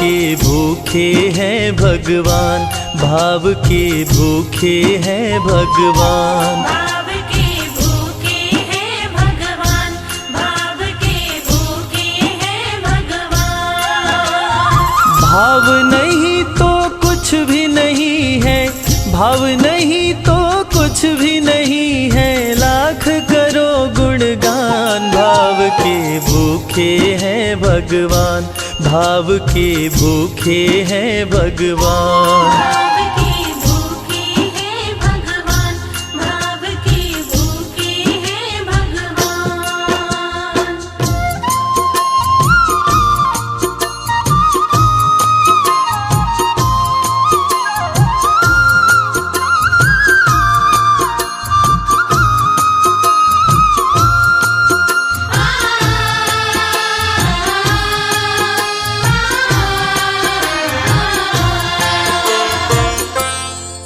के भूखे हैं भगवान, भाव के भूखे हैं भगवान। भाव के भूखे हैं भगवान, भाव के भूखे हैं भगवान। भाव नहीं तो कुछ भी नहीं है, भाव नहीं तो कुछ भी नहीं है, लाख करो गुणगान। भाव के भूखे हैं भगवान, भाव के भूखे हैं भगवान। भाव के भूखे हैं भगवान, भाव के भूखे हैं भगवान।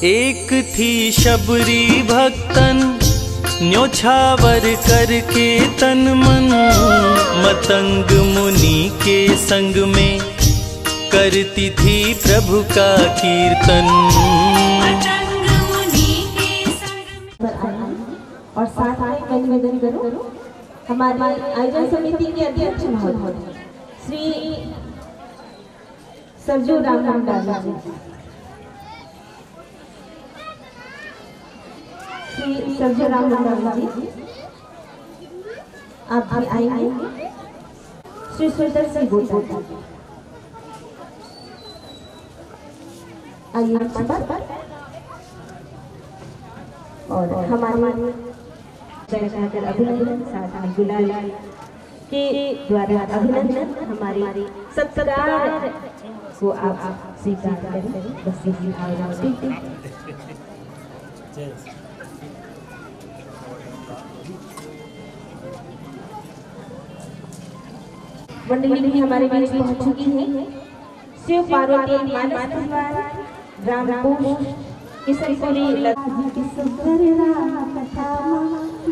एक थी शबरी भक्तन, न्योछावर करके तन मन, मतंग मुनि के संग में करती थी प्रभु का कीर्तन। मतंग मुनि के संग में और साथ में मैं निवेदन करूं हमारी आयोजन समिति के अध्यक्ष महोदय श्री सरजू रामदास जी, श्री सरजू रामदास जी आप भी आएंगे। श्री सुंदर सिंह गोटा आइए और हमारे अभिनंदन साथ में गुलाल के द्वारा अभिनंदन हमारी सत्कार को आप स्वीकार करें। बस इसी भावना से मंडली भी हमारे बीच पहुंच चुकी है। शिव पार्वती मानस परिवार रामपुर किशनपुरी की सुंदर राम कथा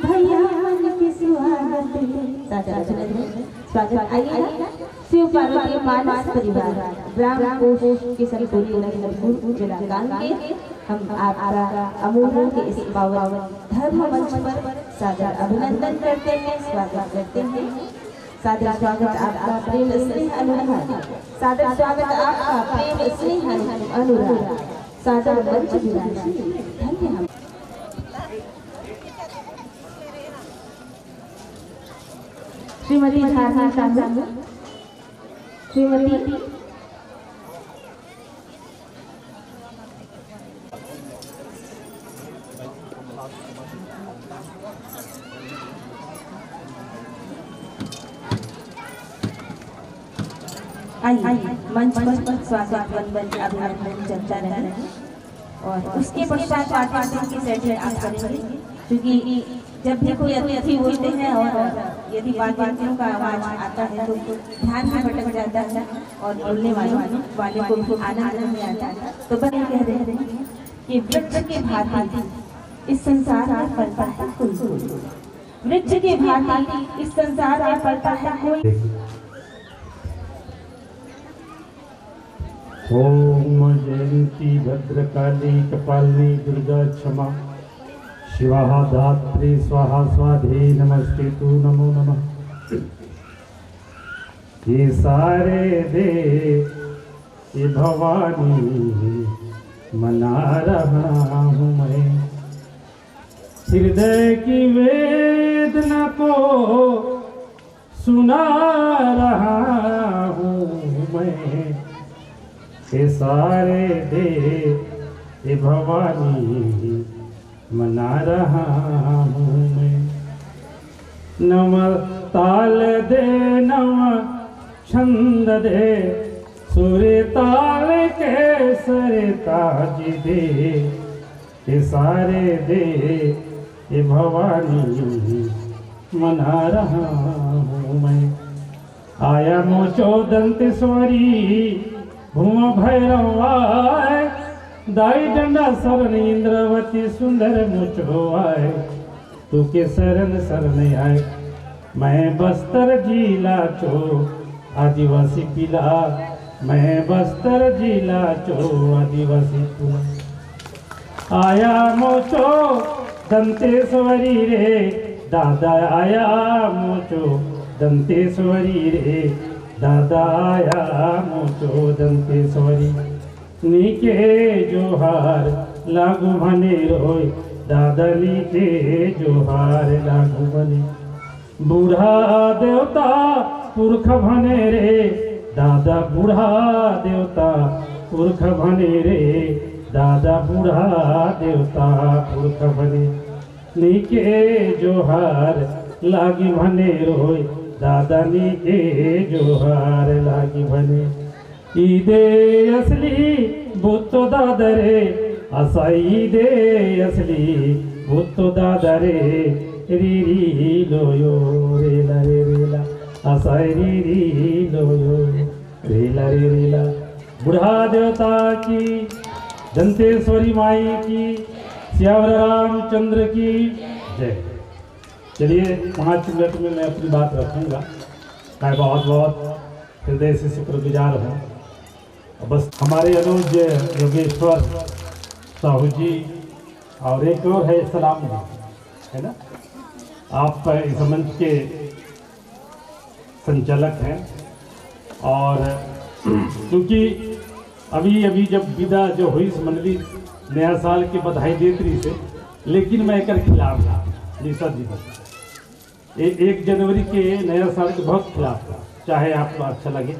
भैया की स्वागत। आइए शिव पार्वती मानस परिवार रामपुर किशनपुरी लखनपुर जिला कांकेर हम आपका अमूल्य के इस पावन धर्म मंच पर सादर अभिनंदन करते हैं, स्वागत करते हैं। सादर स्वागत आपका प्रेम स्नेह अनुराग, सादर स्वागत आपका प्रेम स्नेह अनुराग, सादर मंच विराजी। धन्य हम श्रीमती धारणा साहू, श्रीमती आइए मंच पर स्वागत वंदन अभिनंदन चलता रहे और उसके पश्चात पार्टी की सेटिंग आप करेंगे, क्योंकि जब भी कोई अतिथि होते हैं और यदि वाद्यों का आवाज आता है तो ध्यान भी भटक जाता है और बोलने वाले को भी आनंद नहीं आता। तो बस कह रहे हैं कि वृक्ष के भांति इस संसार में फलता है कोई, वृक्ष के भांति इस संसार में फलता है कोई। ओम जयंती भद्रकाली कपालिनी दुर्गा क्षमा शिवा धात्री स्वाहा स्वाधे नमस्ते तु नमो नमः। ये सारे दे ये भवानी मना रहा हूँ मैं, हृदय की वेदना को सुना रहा हूँ मैं। ये सारे दे ये भवानी मना रहा हूँ मैं। नव ताल दे नव छंद दे, सुर ताल के सरे ताज दे। ये सारे दे ये भवानी मना रहा हूँ मैं। आया मोचो दंतेश्वरी भूम भैरवाय, दाई डंडा शरण इंद्रवती सुंदर मुझो आए। तू के शरण शरण आए मैं बस्तर जिला चो आदिवासी पिला मैं बस्तर जिला चो आदिवासी पुआ आया मोचो दंतेश्वरी रे दादा आया मोचो दंतेश्वरी रे दादा आया मोचो दंतेश्वरी नीके जोहार लागू भने रोय दादा नीके जोहार लागू भने बूढ़ा देवता पुरख भने रे दादा बूढ़ा देवता पुरख भने रे दादा बूढ़ा देवता पुरख भने नीके जोहार लागी भने रोय दादा नीके जोहार लागी भने ईदे असली भूतो दादा रे असाई दे असली भूतो दादा रे रीरी लोयो रेला रे रेला असाई रीरी लोयो रेला रे रेला बुढ़ा देवता की दंतेश्वरी माई की श्यावर रामचंद्र की जय। चलिए 5 मिनट में मैं अपनी बात रखूंगा। मैं बहुत बहुत हृदय से शुक्रगुजार हूँ। बस हमारे अनुज योगेश्वर साहू जी और एक और है सलाम जी, है ना, आप इस मंच के संचालक हैं। और क्योंकि अभी जब विदा जो हुई इस मंडली नया साल की बधाई देती से, लेकिन मैं एक खिलाफ था निशा जी को 1 जनवरी के नया साल के बहुत खिलाफ था, चाहे आपको अच्छा लगे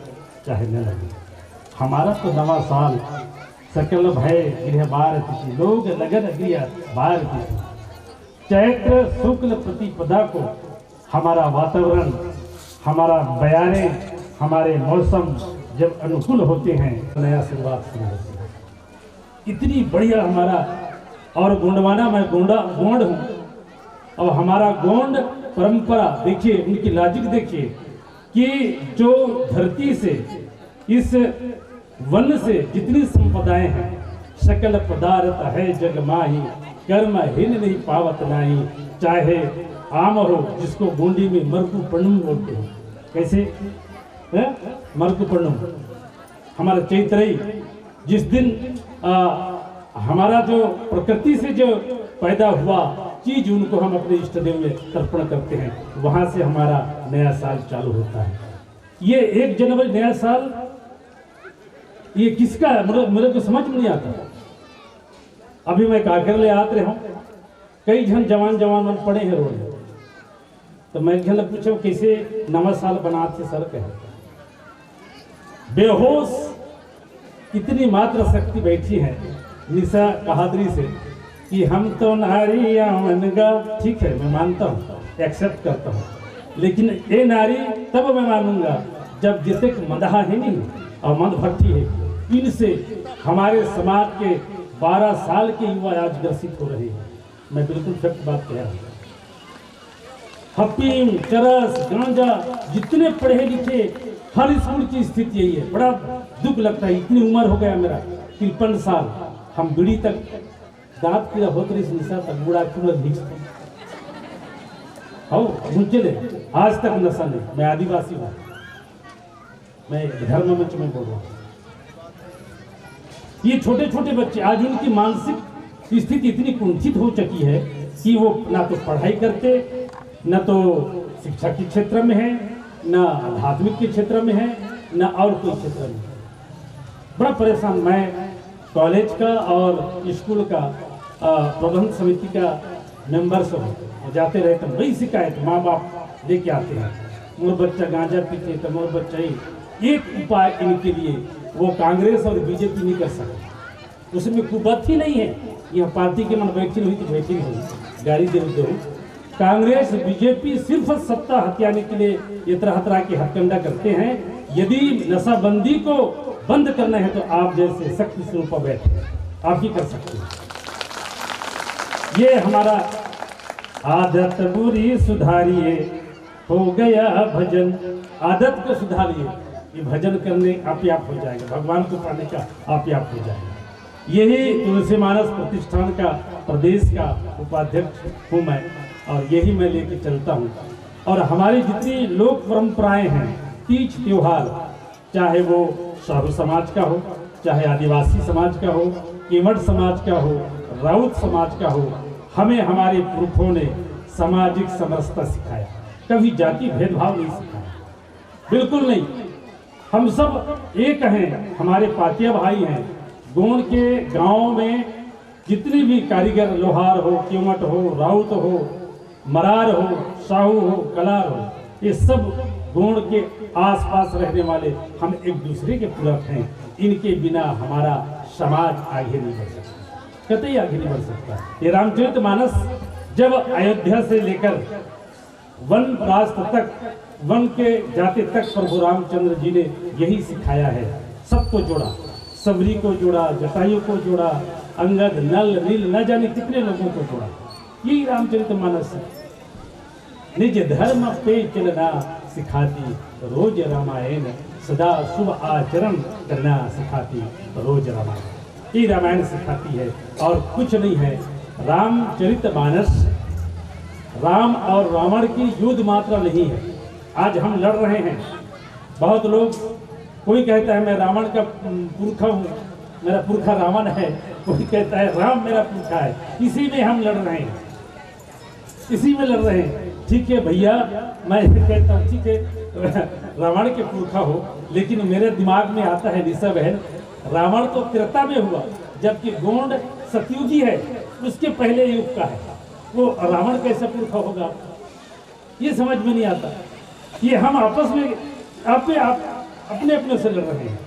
चाहे न लगे। हमारा तो नवा साल सकल भय गृह बार तिथि लोग लगन गृह बार तिथि चैत्र शुक्ल प्रतिपदा को हमारा वातावरण, हमारा बयाने, हमारे मौसम जब अनुकूल होते हैं नया शुरुआत शुरू होती है। इतनी बढ़िया हमारा और गोंडवाना, मैं गोंड हूँ और हमारा गोंड परंपरा देखिए, उनकी लॉजिक देखिए कि जो धरती से इस वन से जितनी संपदाएं हैं, सकल पदार्थ है जग माही कर्म हिन नहीं पावत नाही। चाहे आम हो जिसको गोंडी में मरकू पन्नू बोलते हैं, कैसे है मरकू पन्नू, हमारा चैत्रई जिस दिन हमारा जो प्रकृति से जो पैदा हुआ चीज उनको हम अपने इष्ट देव में तर्पण करते हैं, वहां से हमारा नया साल चालू होता है। ये 1 जनवरी नया साल ये किसका है मेरे को समझ में नहीं आता। अभी मैं काकर ले आते रहा हूँ, कई जन जवान मन पड़े हैं रोड में, तो मैं जन पूछा कैसे नवा साल बनाते सर कहे बेहोश इतनी मात्र शक्ति बैठी है निशा बहादुरी से कि हम तो नारी मनगा, ठीक है मैं मानता हूँ, एक्सेप्ट करता हूँ, लेकिन ये नारी तब मैं मानूंगा जब जिसे मदहा है नहीं और मद भट्टी है, इनसे हमारे समाज के 12 साल के युवा आज ग्रसित हो रहे हैं। मैं बिल्कुल सत्य बात कह रहा हूँ। हफीम, चरस, गांजा, जितने पढ़े लिखे हर स्कूल की स्थिति यही है। बड़ा दुख लगता है, इतनी उम्र हो गया मेरा 53 साल, हम बीड़ी तक दांत की होतरी से निशा तक बुढ़ा क्यों चले आज तक नशा नहीं। मैं आदिवासी हूँ, मैं धर्म मंच में बोल रहा हूँ। ये छोटे छोटे बच्चे आज उनकी मानसिक स्थिति इतनी कुंठित हो चुकी है कि वो ना तो पढ़ाई करते, न तो शिक्षा के क्षेत्र में है, न आध्यात्मिक के क्षेत्र में है, न और कोई क्षेत्र में। बड़ा परेशान। मैं कॉलेज का और स्कूल का प्रबंध समिति का मेंबर सब जाते रहते हैं, वही शिकायत माँ बाप लेके आते हैं, मोर बच्चा गांजा पीते तो मोर बच्चा ही। एक उपाय इनके लिए वो कांग्रेस और बीजेपी नहीं कर सकते, उसमें कुबत ही नहीं है। यह पार्टी के मन बैठी हुई तो बैठी हुई गाड़ी दे दो। कांग्रेस बीजेपी सिर्फ सत्ता हथियाने के लिए ये तरह के हथकंडा करते हैं। यदि नशाबंदी को बंद करना है तो आप जैसे शक्ति स्वरूप पर बैठे आप ही कर सकते हैं। ये हमारा आदत बुरी सुधारिए हो गया भजन, आदत को सुधारिए, ये भजन करने आप ही आप हो जाएगा, भगवान को पाने का आप ही आप हो जाएगा। यही तुलसी मानस प्रतिष्ठान का प्रदेश का उपाध्यक्ष हूँ मैं, और यही मैं लेके चलता हूँ। और हमारी जितनी लोक परंपराएं हैं, तीज त्योहार, चाहे वो साहू समाज का हो, चाहे आदिवासी समाज का हो, केवट समाज का हो, राउत समाज का हो, हमें हमारे पुरखों ने सामाजिक समरसता सिखाया, कभी जाति भेदभाव नहीं सिखाया, बिल्कुल नहीं। हम सब एक हैं, हमारे पातिया भाई हैं। गोंड के गांव में जितने भी कारीगर, लोहार हो, केवट हो, राउत हो, मरार हो, साहू हो, कलार हो, ये सब गोंड के आसपास रहने वाले हम एक दूसरे के पूरक हैं। इनके बिना हमारा समाज आगे नहीं बढ़ सकता, कतई आगे नहीं बढ़ सकता। ये रामचरितमानस जब अयोध्या से लेकर वनप्रास्त तक, वन के जाते तक प्रभु रामचंद्र जी ने यही सिखाया है। सबको जोड़ा, सबरी को जोड़ा, जटायु को जोड़ा, अंगद, नल, नील, न जाने कितने लोगों को जोड़ा। यही रामचरितमानस है। निज धर्म पे चलना सिखाती रोज रामायण, सदा शुभ आचरण करना सिखाती रोज रामायण। ये रामायण सिखाती है और कुछ नहीं है। रामचरितमानस राम और रावण की युद्ध मात्रा नहीं है। आज हम लड़ रहे हैं, बहुत लोग, कोई कहता है मैं रावण का पुरखा हूँ, मेरा पुरखा रावण है, कोई कहता है राम मेरा पुरखा है। इसी में हम लड़ रहे हैं, इसी में लड़ रहे हैं। ठीक है भैया, मैं कहता हूँ ठीक है रावण के पुरखा हो, लेकिन मेरे दिमाग में आता है निशा बहन, रावण तो त्रेता में हुआ, जबकि गोंड सतयुगी है, उसके पहले युग का है, वो रावण कैसे पुरखा होगा? ये समझ में नहीं आता। ये हम आपस में अपने अपने से लड़ रहे हैं,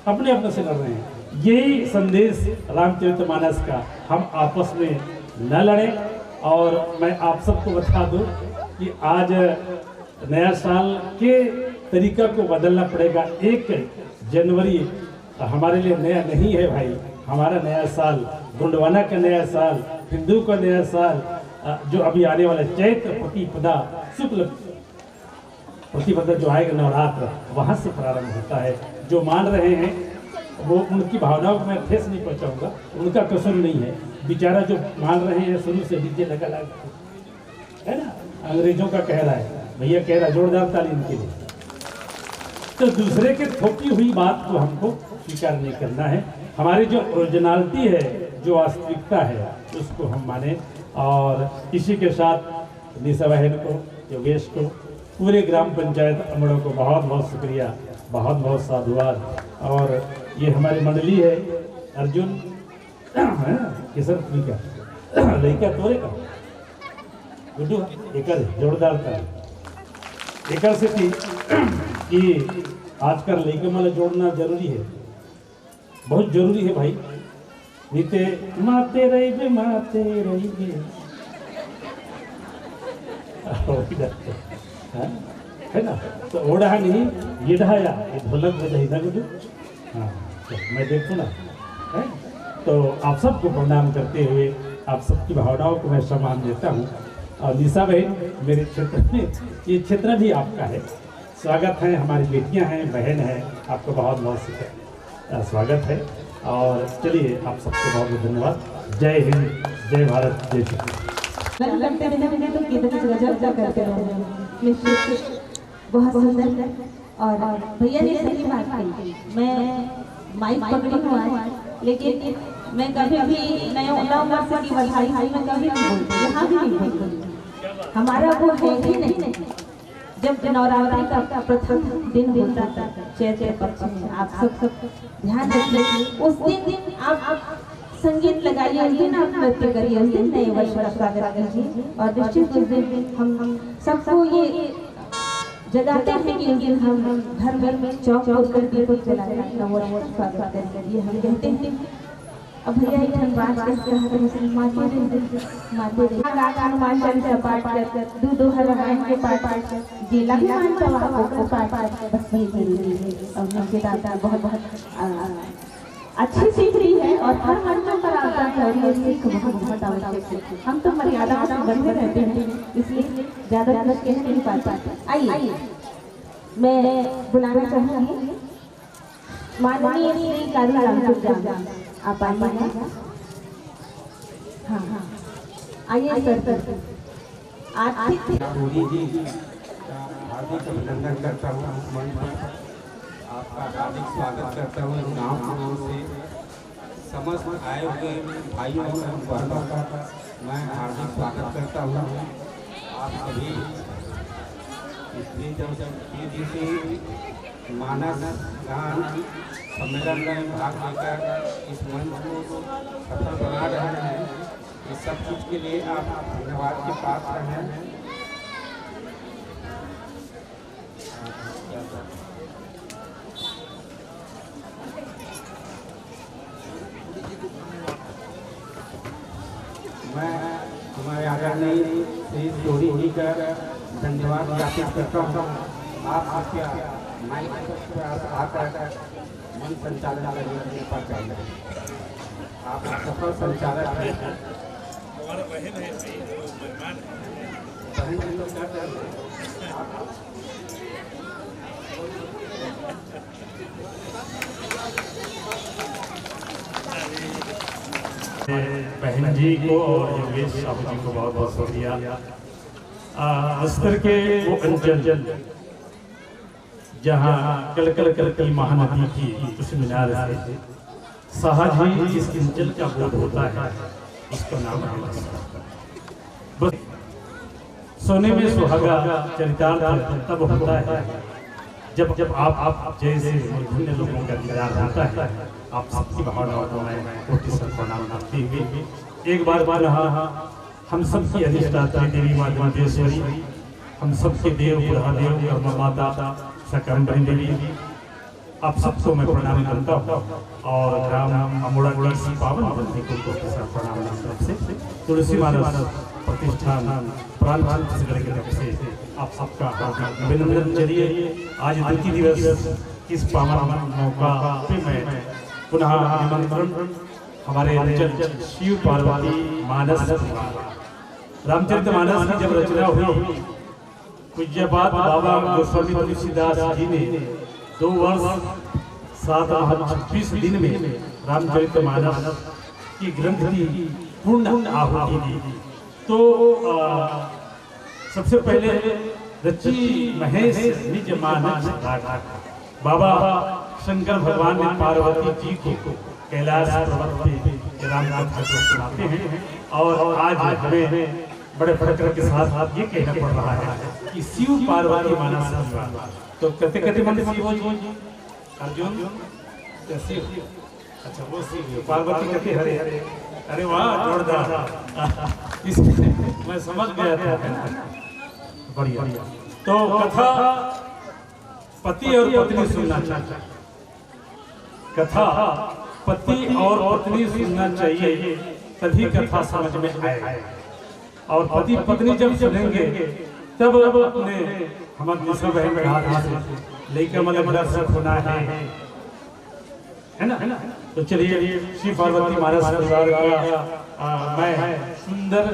अपने अपने से लड़ रहे हैं। यही संदेश रामचरितमानस का, हम आपस में न लड़ें। और मैं आप सबको बता दूं कि आज नया साल के तरीका को बदलना पड़ेगा। 1 जनवरी हमारे लिए नया नहीं है भाई, हमारा नया साल, गोंडवाना का नया साल, हिंदू का नया साल, जो अभी आने वाला चैत्र प्रतिपदा, शुक्ल प्रतिपदा जो आएगा नवरात्र, वहाँ से प्रारंभ होता है। जो मान रहे हैं वो, उनकी भावनाओं को मैं ठेस नहीं पहुँचाऊंगा, उनका कसूर नहीं है। बेचारा जो मान रहे हैं शुरू से डीजे लगा है ना, अंग्रेजों का कह रहा है, भैया कह रहा, जोरदार ताली इनके लिए। तो दूसरे के थोपी हुई बात को हमको स्वीकार नहीं करना है। हमारी जो ओरिजिनलिटी है, जो वास्तविकता है, उसको हम माने। और इसी के साथ निशा बहन को, योगेश को, पूरे ग्राम पंचायत अमड़ों को बहुत बहुत शुक्रिया, बहुत बहुत साधुवाद। और ये हमारी मंडली है, अर्जुन किशन का लड़का तोरे का गुड्डू एक जोरदार था एक से थी कि आजकल लड़के माला जोड़ना जरूरी है, बहुत जरूरी है भाई। नीते माते रही माते रही है ना, तो ओढ़ा नहीं ये ढाया, ये ढोलक बजाई था गुड्डू। हाँ तो मैं देखूँ ना है? तो आप सबको प्रणाम करते हुए आप सबकी भावनाओं को मैं सम्मान देता हूँ। और निशा बहन मेरे क्षेत्र में, ये क्षेत्र भी आपका है, स्वागत है। हमारी बेटियाँ हैं, बहन है, आपको बहुत बहुत स्वागत है। और चलिए आप सबको बहुत बहुत धन्यवाद। जय हिंद, जय भारत, जय श्री बहुत सुंदर। और भैया ने सही बात कही, मैं माइक पकड़ी हूँ आज, लेकिन मैं कभी भी नव वर्ष की बधाई मैं कभी नहीं बोलती, यहाँ भी नहीं बोलती। हमारा वो है ही नहीं। जब नवरात्रि का प्रथम दिन होता था चैत्र पक्ष में, आप सब ध्यान रखिए, उस दिन आप संगीत लगाइए, उस दिन आप नृत्य करिए, उस दिन नए वर्ष का स्वागत कीजिए। और निश्चित उस दिन हम सबको ये जगाते हैं कि उस दिन हम घर में चौक पर दीपक जलाएं, नव वर्ष का स्वागत करें, ये हम कहते हैं। अब भैया एक बात कहते हैं, माते रे हनुमान चालीसा पाठ कर, दो हर रामायण के पाठ जिला भी मानता हूँ आपको पाठ, बस ये जरूरी है। और मुझे दादा बहुत बहुत अच्छी सीख रही है और हर मंचों पर आता है, और ये सीख बहुत बहुत आवश्यक है। हम तो मर्यादा से बंधे रहते हैं, इसलिए ज़्यादा कुछ कह नहीं पाता। आइए मैं बुलाना चाहूँगी माननीय श्री कारी रामचंद्र, आप आइए। हाँ हाँ आइए सर। मोदी जी का हार्दिक अभिनंदन करता हूँ मंच पर। आपका हार्दिक स्वागत करता हूँ गांव की ओर से। समस्त आए हुए भाइयों और बहनों का मैं हार्दिक स्वागत करता हूँ। आप सभी इसलिए जब मानस गान सम्मेलन में भाग लेकर इस मंच को सफल बना रहे हैं, इस सब कुछ के लिए आप धन्यवाद के पात्र हैं। मैं हमारे आदरणीय श्री जोड़ी जी का धन्यवाद ज्ञापित करता हूँ। आप आपके माइक पर आकर मन संचालन करने की कृपा चाहिए। आप सफल संचालक हैं। बहन लोग कर रहे हैं। बहन जी को और योगेश साहू जी को बहुत बहुत शुक्रिया। अस्तर के वो अंचल जहाँ कल कल कल की महानदी की उस मीनार से सहज ही जिस अंचल का बोध होता है उसका नाम है बस। सोने में सुहागा चरितार्थ तब होता है जब जब आप जैसे विभिन्न लोगों का दीदार होता है। आप सबकी भावनाओं को मैं कोटि सर प्रणाम करते हुए एक बार हम सबकी अधिष्ठात्री देवी माँ दंतेश्वरी, हम सबके देव बुढ़ादेव कर्म माता सकंबरी देवी, आप सबको मैं प्रणाम करता हूँ। और ग्राम अमोड़ा की इसी पावन बंदी को कोटि सर प्रणाम तरफ से तुलसी मानस प्रतिष्ठान प्रांत छत्तीसगढ़ की तरफ से आप सबका अभिनंदन। चलिए आज द्वितीय दिवस इस पावन मौका पे मैं पुनः निमंत्रण हमारे अंचल शिव पार्वती मानस रामचरितमानस की जब रचना हुई, पूज्यपाद बाबा गोस्वामी तुलसीदास जी ने 2 वर्ष 7 माह 26 दिन में रामचरितमानस की ग्रंथ की पूर्ण आहुति दी। तो सबसे पहले रची महेश निज मानस बाबा शंकर भगवान ने पार्वती जी को कैलाश पर्वत पे राम कथा को सुनाते हैं। और आज हमें बड़े फख्र के साथ ये कहना पड़ रहा है कि शिव पार्वती मानस। तो कहते कहते मन शिव अर्जुन शिव, अच्छा वो शिव पार्वती कहते हरे हरे। अरे वाह जोरदार, इसमें मैं समझ गया था। बढ़िया। तो कथा पति और पत्नी सुनना चाहिए। कथा पति और पत्नी सुनना चाहिए, तभी कथा समझ में आए। और पति पत्नी जब सुनेंगे तब अपने हमारे दूसरा बहन के हाथ से लेकर मतलब दर्शक होना है ना। तो चलिए शिव पार्वती महाराज परिवार का मैं सुंदर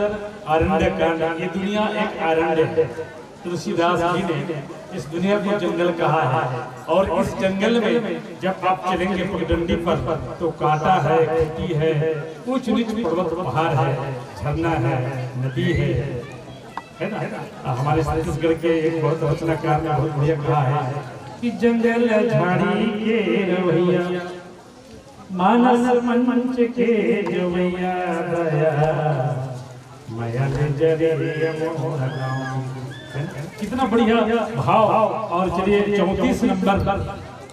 अरण्य कांड। ये दुनिया एक अरण्य है। तुलसीदास जी ने इस दुनिया को जंगल कहा है। और इस जंगल में जब आप चलेंगे पगडंडी पर तो कांटा है, खूंटी है, ऊंच नीच पर्वत पहाड़ है, झरना है, नदी है ना। हमारे छत्तीसगढ़ के एक बहुत रचनाकार ने बहुत बढ़िया कहा है कि जंगल झाड़ी के रवैया मानस मंच के जवैया दया माया जरिया मोहन गाँव। कितना बढ़िया भाव। और चलिए 34 नंबर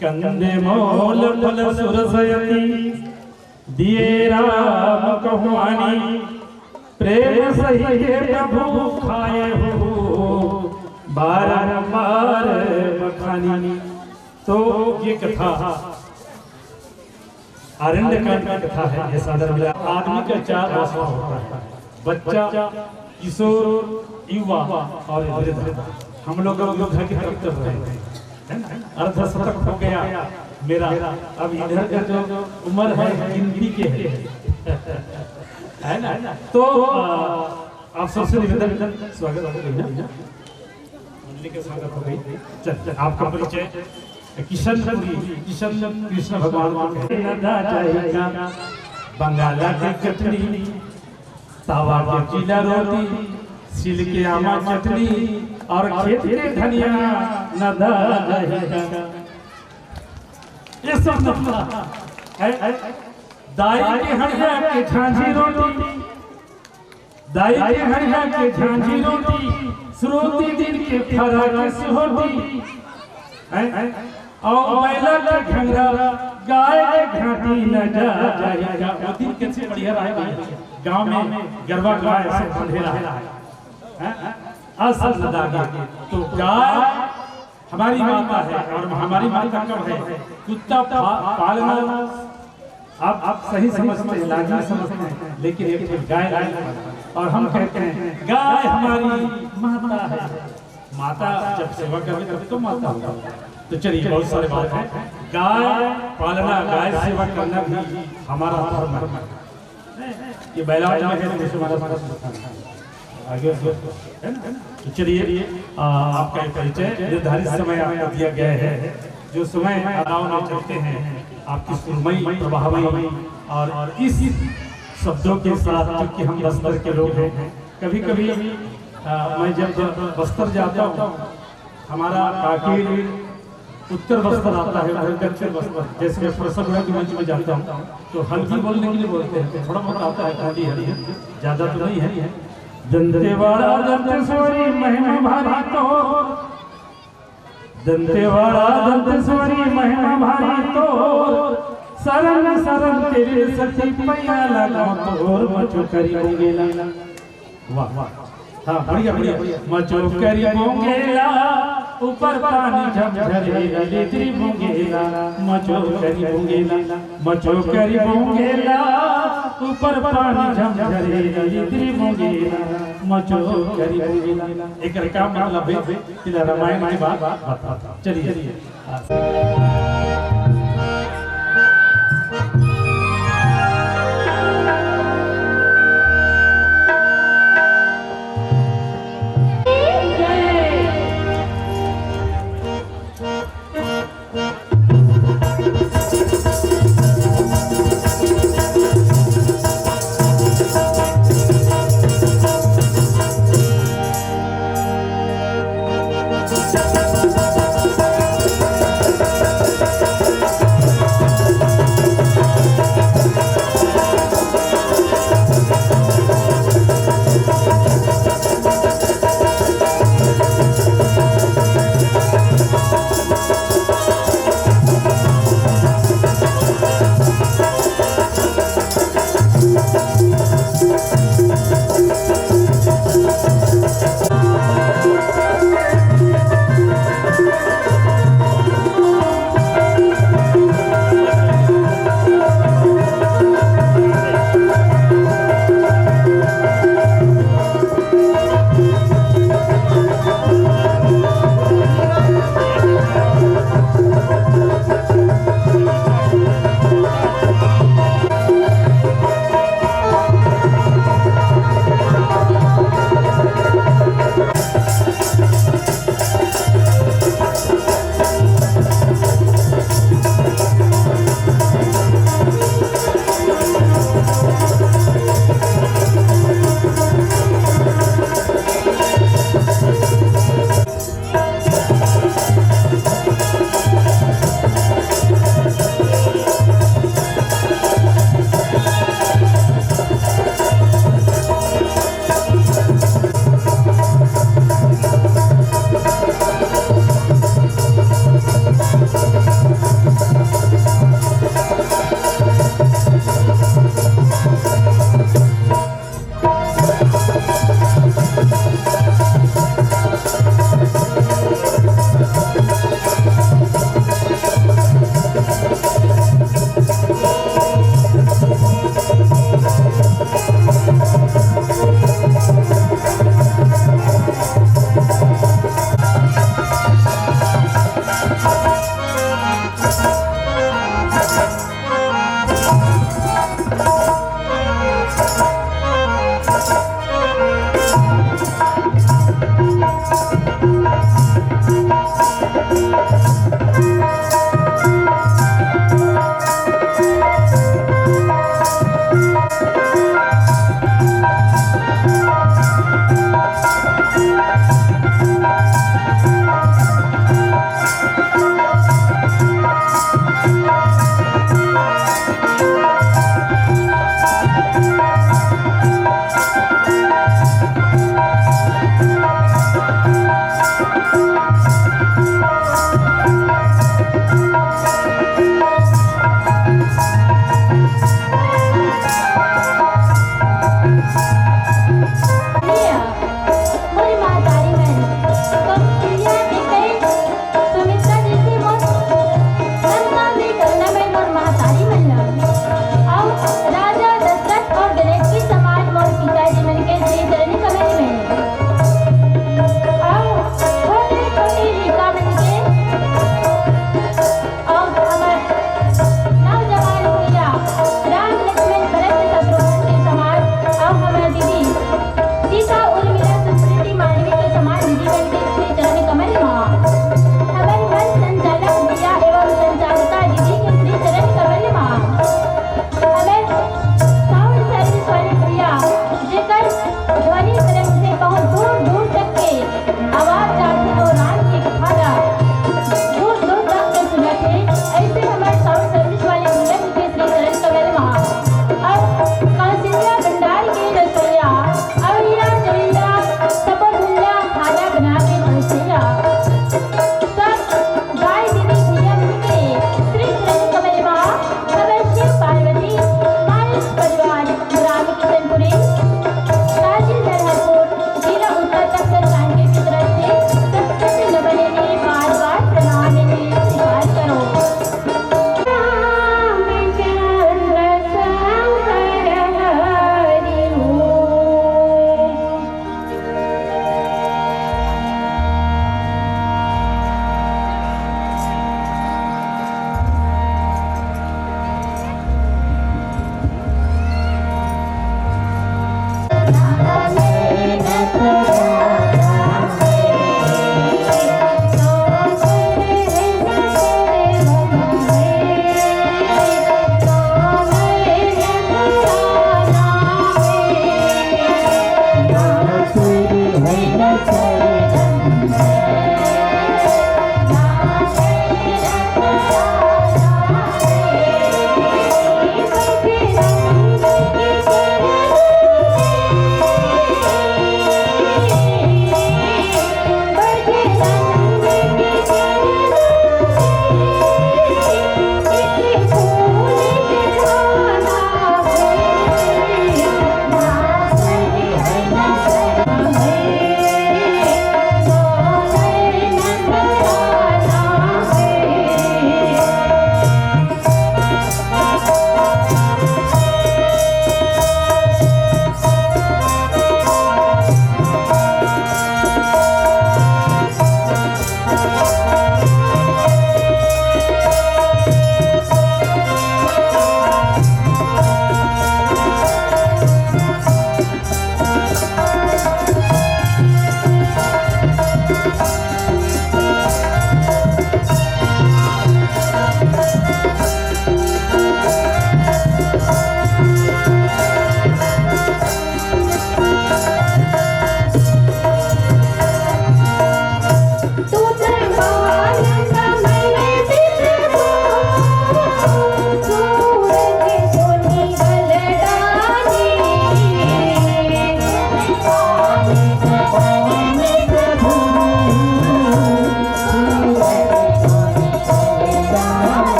कंदे मोल फल सुरसयति दिए राम कहुआनी प्रेम सही के प्रभु खाए हो बारंबार बखानी। तो ये कथा अरण्य कांड की कथा है। ये साधारण आदमी का 4 अवस्था होता है, बच्चा, किशोर, युवा और वृद्ध। हम लोग घर की तरफ चल रहे हैं। अर्धशतक हो गया मेरा। अब इधर का जो उम्र है गिनती के है ना। तो आप सबसे निवेदन स्वागत मंडली के स्वागत हो गई। चल आपका परिचय किशन कृष्ण भगवान बंगाला की कटनी तावा के चीला रोटी सिल के आमा चटनी और खेत के धनिया नदा रहेगा। ये सब नफला है। दाई के हड़िया के झांझी रोटी, दाई के हड़िया के झांझी रोटी, श्रोती दिन के फरा के सुहोटी, और बैला के घंघरा गाय के घाटी न जाएगा। वो दिन कैसे बढ़िया रहेगा, गांव में गरबा गाय से बंधेरा है, असल नदागा। तो गाय हमारी माता है, और हमारी माता कब है? कुत्ता पालना आप सही समझते हैं, लाजमी समझते हैं, लेकिन एक गाय, और हम कहते हैं गाय हमारी माता है। माता जब सेवा करें तब तो माता होगा। तो चलिए, बहुत सारे बात है। गाय पालना, गाय सेवा करना भी हमारा धर्म है। ये बैलाज में है, जैसे हमारा आगे है ना। तो चलिए, आपका परिचय निर्धारित समय आपको दिया गया है। जो समय अदाव में चलते हैं, आपकी सुरमई प्रभावई और इस शब्दों के साथ, क्योंकि हम बस्तर के लोग हैं, कभी कभी मैं जब बस्तर जाता हूँ, हमारा काकीर उत्तर बस्तर आता है, उधर दक्षिण बस्तर, जैसे मैं प्रसंग के मंच में जाता हूँ तो हल्की बोलने के लिए बोलते हैं, थोड़ा बहुत आता है, खाली हल्की, ज्यादा तो नहीं है। दंतेवाड़ा दंतेश्वरी महिमा भारी तो, दंतेवाड़ा दंतेश्वरी महिमा भारी तो, शरण शरण तेरे सती पैया लगा तोर मचो करी बोंगेला। वाह वाह, हाँ बढ़िया बढ़िया। मचो करी बोंगेला, ऊपर पानी झमझरेला, लेत्री बोंगेला, मचो करी बोंगेला, मचो करी बोंगेला, ऊपर पानी झमझरेला, लेत्री बोंगेला, मचो करी बोंगेला। एक का मतलब है कि रामायण की बात बताता। चलिए,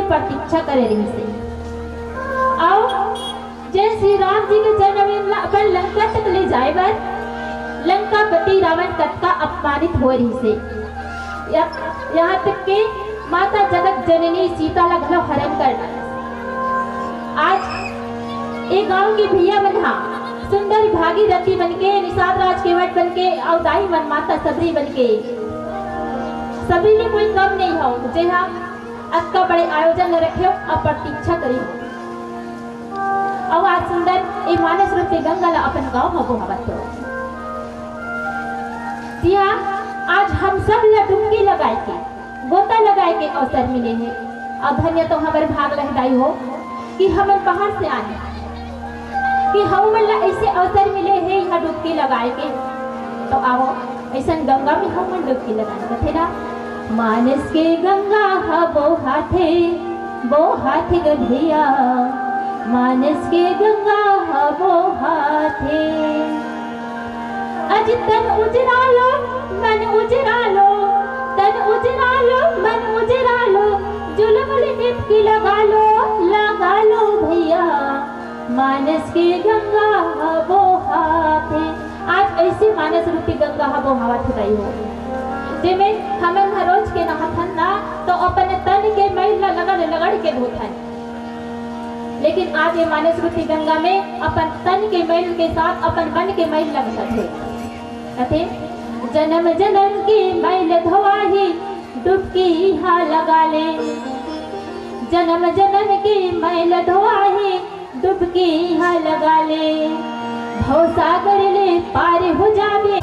प्रतीक्षा करे रही से। आओ जय श्री राम जी के जन्म अपन लंका तक ले जाए बर लंकापति रावण कटका अपमानित हो रही से। यहाँ तक के माता जगत जननी सीता लगलो हरण करना। आज एक गांव की भैया बना सुंदर भागीरथी बनके, निषाद राज केवट बनके, और दाई मन माता सबरी बनके, सबरी ने कोई कम नहीं हो जे अक्का बड़े आयोजन रखे और प्रतीक्षा करी। और आज सुंदर ए मानस रूप से गंगा ला अपन गांव में बोहावत हो। दिया आज हम सब ला डुबकी लगाए के, गोता लगाए के अवसर मिले हैं। और धन्य तो हमारे भाग लहदाई हो कि हम बाहर से आए, कि हम ला ऐसे अवसर मिले हैं यहाँ डुबकी लगाए के। तो आओ ऐसा गंगा में हम डुबकी लगाने थे ना। मानस के गंगा हा वो हाथे गधिया, मानस के गंगा हा वो हाथे। अज तन उजरा लो मन उजरा लो, तन उजरा लो मन उजरा लो, जुलम डुबकी लगा लो भैया, मानस के गंगा हा वो हाथे। आज ऐसी मानस रूपी गंगा हा वो हाथ उठाई हो जिसमें हमें हर रोज के नहाथन ना तो अपने तन के मैल लगड़ के धोथन। लेकिन आज ये मानस रूपी गंगा में अपन तन के मैल के साथ अपन मन के मैल लगता थे। जन्म जन्म की मैल धोवाही डुबकी हा लगा ले, जन्म जन्म की मैल धोवाही डुबकी हा लगा ले, भव सागर ले पार हो जावे।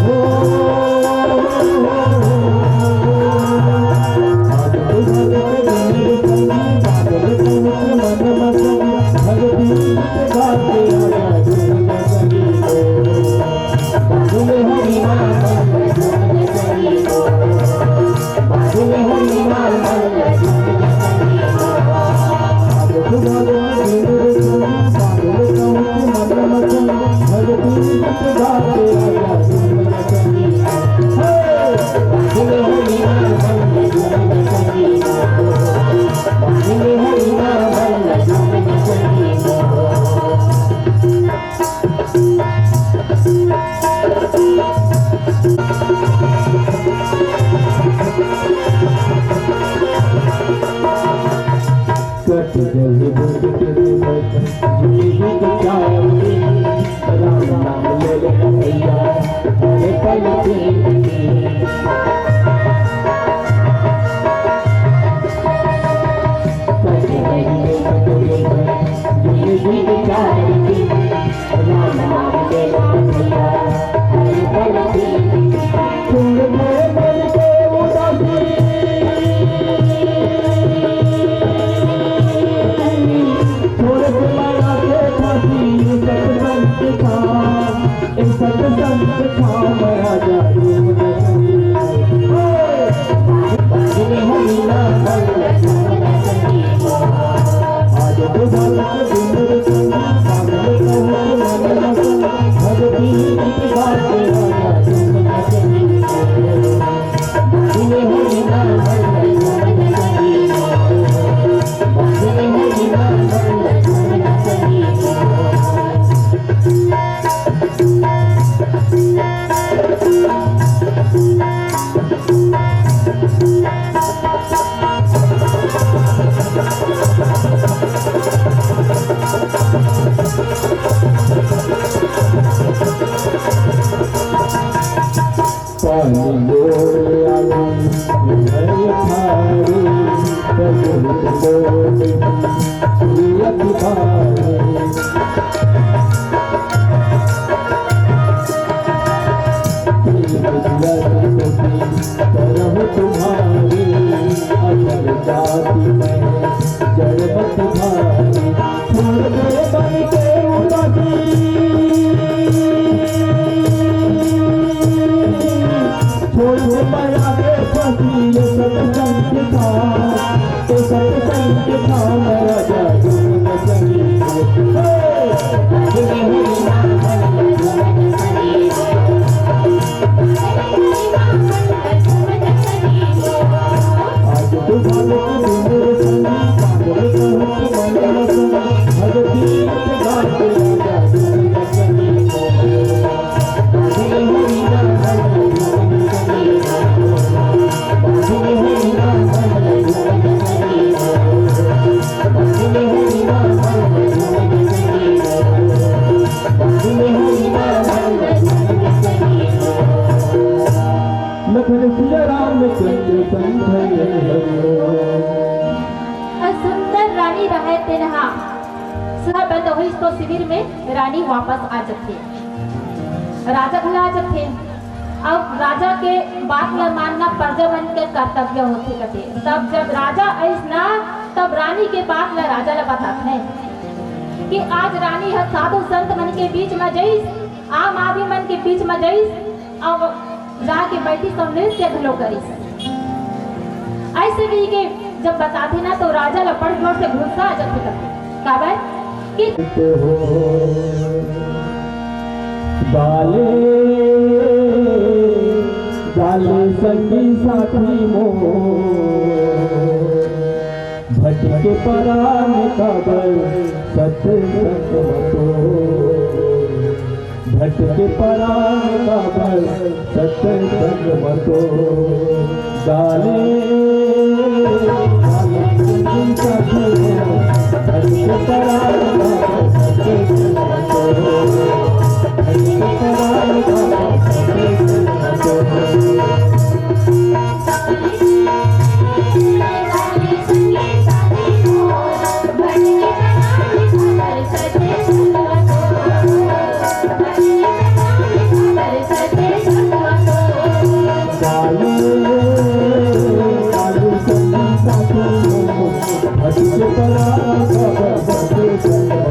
आज रानी रहे तेनहा सह बंद हुई तो शिविर में रानी वापस आ जाते, राजा घर आ जाते। अब राजा के बात में मानना प्रजावन के कर्तव्य होते कते। तब जब राजा ऐसा तब रानी के बात में राजा ने बताते हैं कि आज रानी है साधु संत मन के बीच में जईस, आम आदमी मन के बीच में जईस, अब जाके बैठी सब नृत्य घलो करीस। ऐसे भी के जब बताते ना तो राजा ला बड़ जोर से गुस्सा आ जाते करते का भाई कि डाले डाले संगी साथी मोह भटके परान कबर सत्संग मतो, भटके परान कबर सत्संग मतो। डाले डाले संगी साथी मोह भटके परान कबर सत्संग मतो,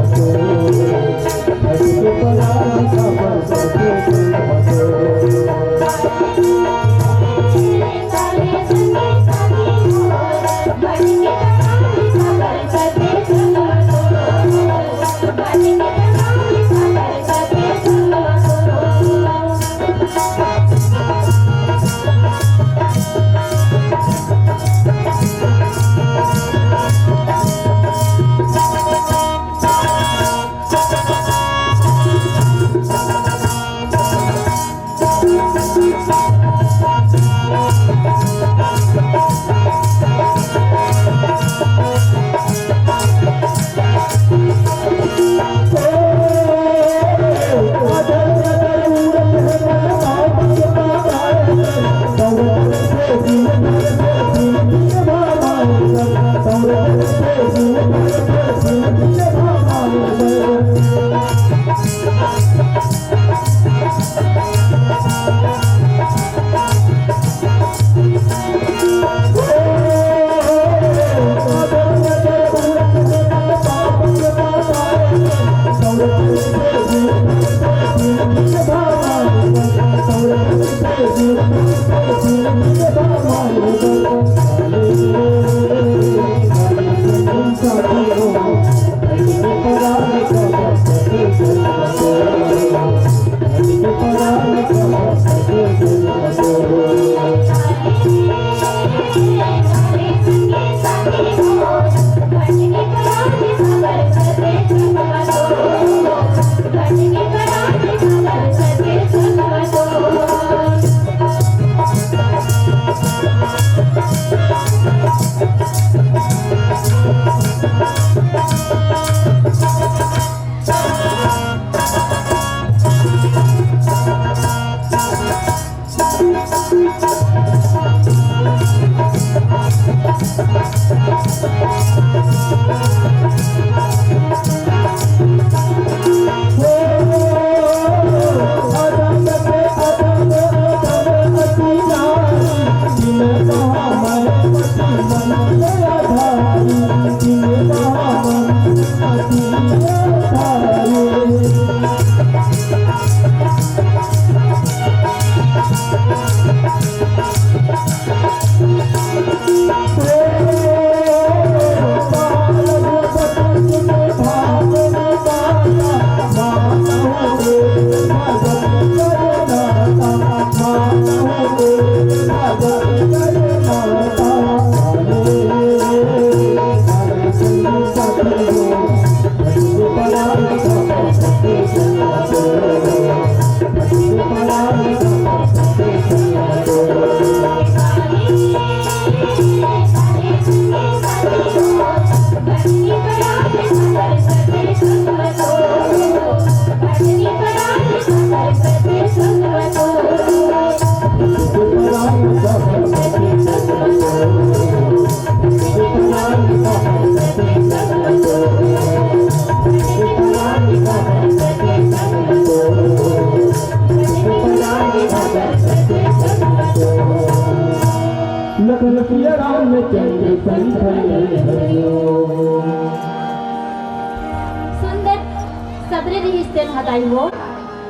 देखत आई हो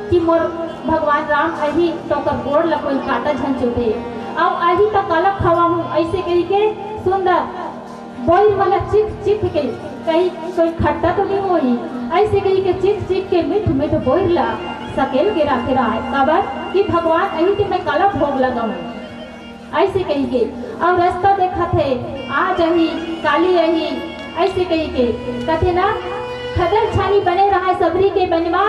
कि मोर भगवान राम अही तो कर गोड़ ल कोई काटा झन चुभे और अही तो कलक खवा हूँ ऐसे कही के सुंदर बोई वाला चिक चिक के कहीं कोई खट्टा तो नहीं हुई ऐसे कही के चिक चिक के मिठ मिठ बोई ला सकेल के रखे रहा है कबर कि भगवान अही के मैं कलक भोग लगाऊं ऐसे कही के और रास्ता देखा थे आज अही काली अही ऐसे कही के कथे ना खदर छानी बने रहा सबरी के बनवा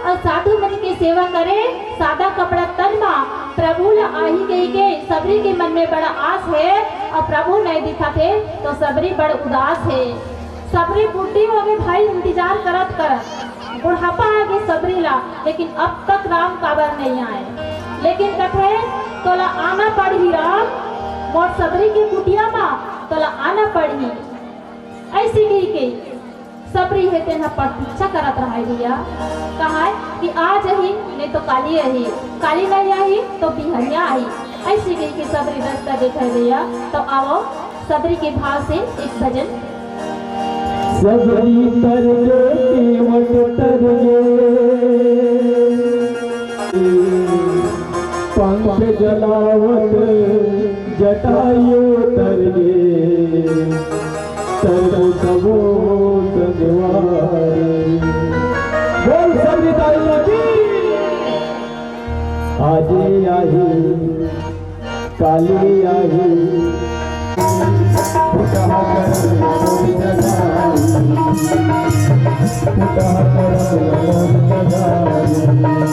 और साधु मन की सेवा करे सादा कपड़ा तनमा प्रभु ला आही कही के सबरी के मन में बड़ा आस है और प्रभु नहीं दिखा थे तो सबरी बड़ा उदास है सबरी बुढ़ी हो गई भाई इंतजार करत करत बुढ़ापा आ गए सबरी ला लेकिन अब तक राम काबर नहीं आए लेकिन कथे तोला आना पड़ी राम मोर सबरी की कुटिया मा तोला आना पड़ी ऐसी कही के सबरी है तेना प्रतीक्षा करत रहा है भैया कहा कि आज ही नहीं तो काली आई काली नहीं आई तो बिहनिया आई ऐसी कही के सबरी रास्ता देखा भैया तो आओ सबरी के भाव से एक भजन सबरी तर केवट तर पंख जलावत जटायु तर तरु सबो संगवार बोल संगीताई की आजे आही काली आही फुटहा कर मोरी जगाई फुटहा कर मोरी जगाई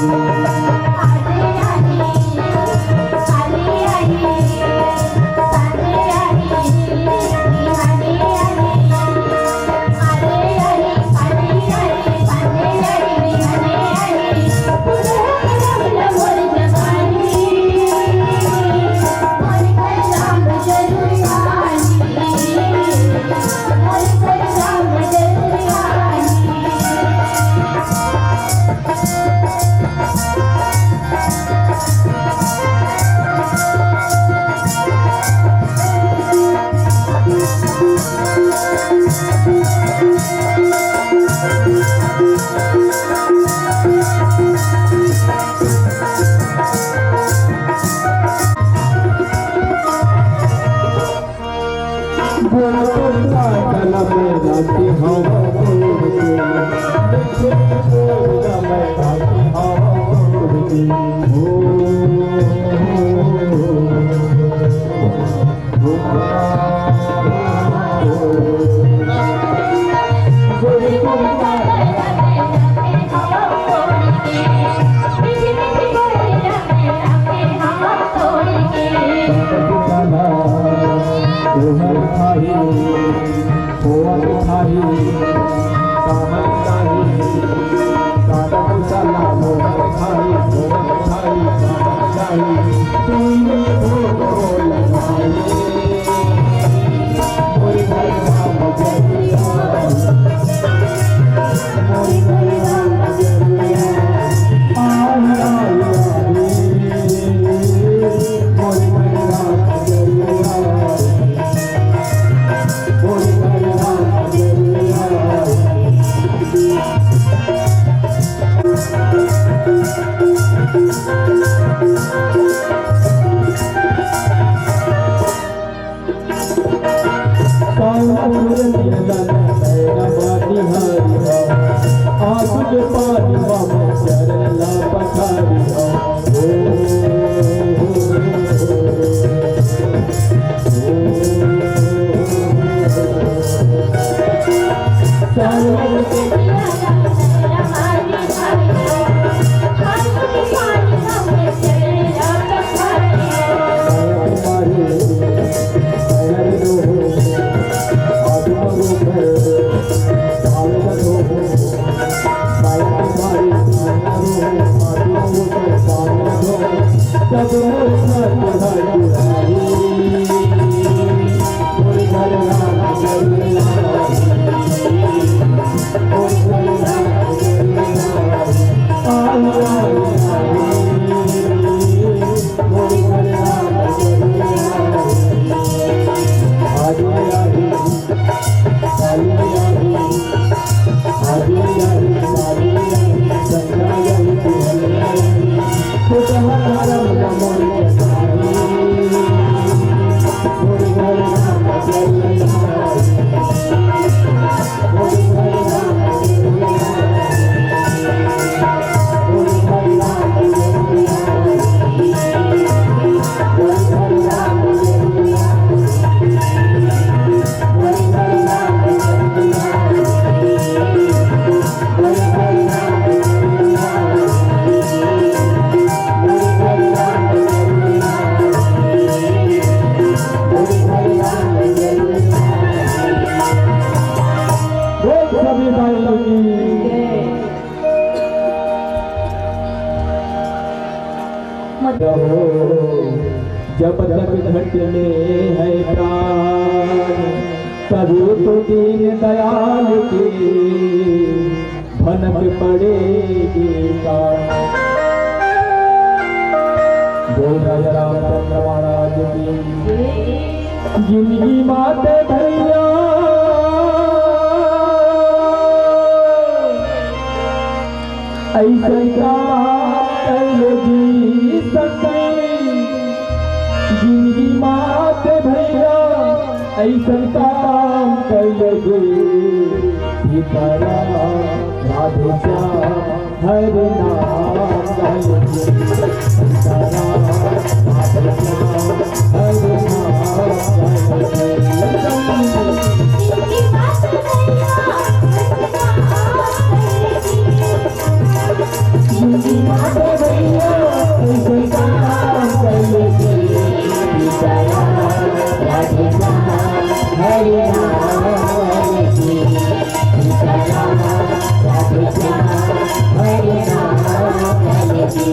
Oh, सभी भाइयों की रहो जब तक घटने है प्राण, तभी तो दीन दयाल की भनक पड़ेगी कान। बोल राजा रामचंद्र महाराज की जिंदगी माते भैया ऐसे जी सकते, जिंदगी माते भैया ऐसा काम कर लगे, राधे श्याम हरे नाम गाएंगे, राधे श्याम हरे नाम गाएंगे। जिंदगी माते भैया ऐसे काम कर लगे, राधे श्याम हरे नाम गाएंगे, राधे श्याम हरे नाम गाएंगे।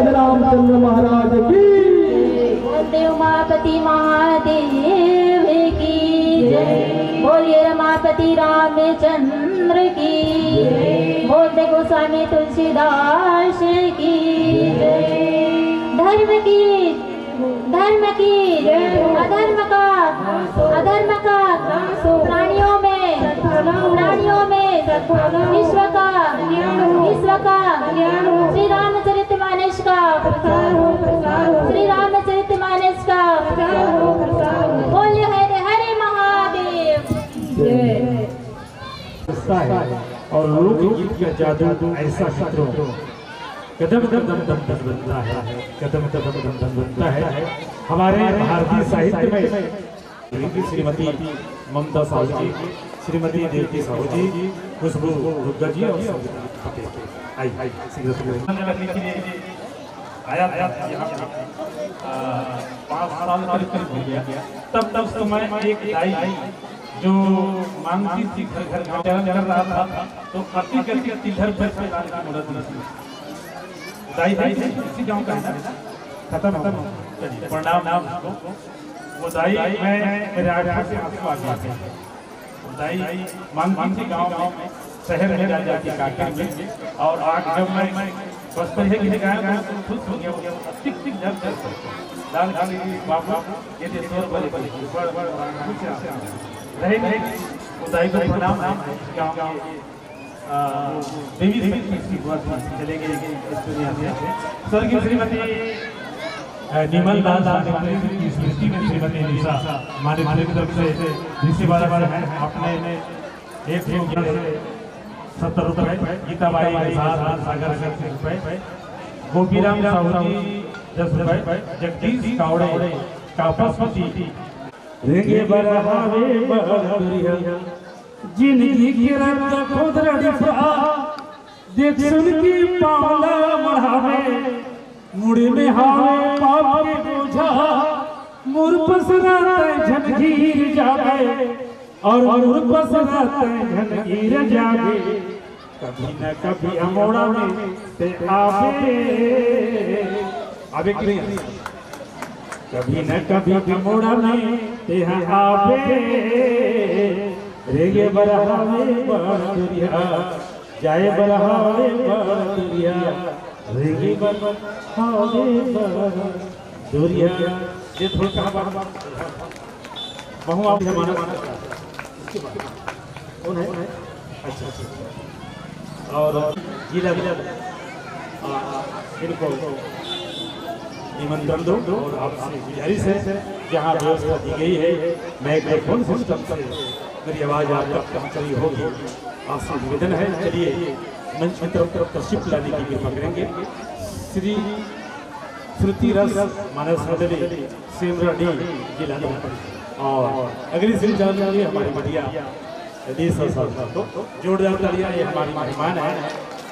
रामचंद्र महाराज की, बोलते उमापति महादेव की जय, बोलिए रमापति रामचंद्र की, बोलते गोस्वामी तुलसीदास की जय। धर्म की अधर्म का प्राणियों में विश्व का श्री रामचरितमानस का बोलिए हरे हरे महादेव। और लोकगीत का जादू ऐसा खतरों कदम कदम दम दम बनता है, कदम कदम दम दम बनता है। हमारे भारतीय साहित्य में श्रीमती ममता साहू जी, श्रीमती देवती साहू जी, खुशबू दुर्गा जी और आया यहाँ 5 साल करीब हो गया। तब समय एक दाई जो मांगती थी घर घर गाँव कर रहा था, तो करती करती तिलहर पर मुहूर्त दाई इसी गाँव का है ना, खत्म प्रणाम नाम वो दाई मैं मेरे आँखों से आंसू आ गया। दाई मांगती थी गाँव में, शहर में जा जाती काका में। और आज जब मैं बस पहले की गाया तो खुश हो गया, टिक टिक झक झक लाल खाली बाबा ये दे तोर बड़े बड़े रहे उदाई को प्रणाम गाँव देवी की बात चले गए इस दुनिया से। स्वर्गीय श्रीमती निमल दास की स्मृति में श्रीमती निशा हमारे की तरफ से रिसीवर है अपने 170 रुपए, गीताबाई सागर से रुपए, गोपीराम साहू जी 10 रुपए, जगदीश कावड़े कापसपति रेगे बरहावे बरदुरिया जिंदगी की रत खोदरड़ी फा देख सुन की पावला मढ़ावे मुड़ी में हावे पाप के बोझा मुर पसराते झनगीर जावे और मुर पसराते झनगीर जावे कभी न कभी अमोड़ा में ते आवे कि नहीं कभी न कभी अमोड़ा में ते आवे रेगे बरहावे बरदुरिया जाए बरहावे बरदुरिया रेगे बरहावे बरदुरिया। ये थोड़ा बहु आप जमाना कौन है? अच्छा और जिला इनको निमंत्रण दो और आपसे गुजारिश है जहाँ व्यवस्था दी गई है माइक्रोफोन सिस्टम से मेरी आवाज़ आप तक पहुँच रही होगी, आपसे निवेदन है। चलिए मंच की तरफ तशरीफ लाने की कृपा करेंगे। श्री श्रुति रस मानस मंडली सेमरा डी जिला और अगली श्री जानकारी हमारे बढ़िया जोरदार तालियां, ये हमारी मेहमान है